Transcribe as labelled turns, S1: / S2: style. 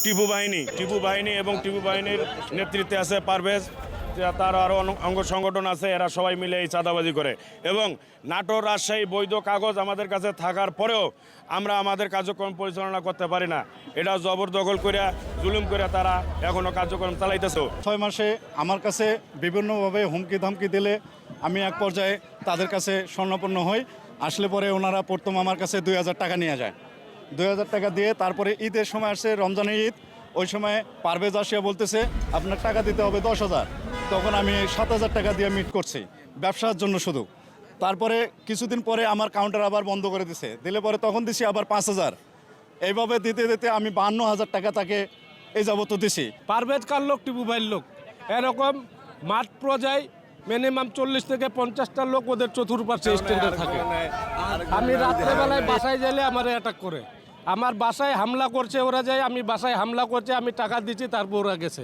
S1: টিপু বাহিনী এবং টিপু বাহিনীর নেতৃত্বে আছে পারভেজ, তার আরও অঙ্গ সংগঠন আছে, এরা সবাই মিলে এই চাঁদাবাজি করে। এবং নাটোর রাজশাহী বৈধ কাগজ আমাদের কাছে থাকার পরেও আমরা আমাদের কার্যক্রম পরিচালনা করতে পারি না। এটা জবরদখল করে জুলুম করে তারা এখনও কার্যক্রম চালাইতেছে।
S2: 6 মাসে আমার কাছে বিভিন্নভাবে হুমকি ধামকি দিলে আমি এক পর্যায়ে তাদের কাছে স্বর্ণাপন্ন হই। আসলে পরে ওনারা প্রথম আমার কাছে 2000 টাকা নিয়ে যায়। 2000 টাকা দিয়ে তারপরে ঈদের সময় আসছে, রমজানের ঈদ, ওই সময় পারভেজ আসিয়া বলতেছে আপনার টাকা দিতে হবে 10,000। তখন আমি 7,000 টাকা দিয়ে মিট করছি ব্যবসার জন্য শুধু। তারপরে কিছুদিন পরে আমার কাউন্টার আবার বন্ধ করে দিলে পরে তখন দিছি আবার 5,000। এইভাবে দিতে দিতে আমি 52,000 টাকা তাকে এই যাবত দিছি।
S3: পারভেজ কার লোক, টিপু ভাইয়ের লোক, এরকম মাঠ পর্যায়ে মিনিমাম 40 থেকে 50টা লোক ওদের চতুর্পাশে স্ট্যান্ডে থাকে। আমি রাত্রেবেলায় বাসায় গেলে আমার অ্যাটাক করে, আমার বাসায় হামলা করছে ওরা, যায় আমি বাসায় হামলা করছে, আমি টাকা দিচ্ছি, তারপর ওরা গেছে।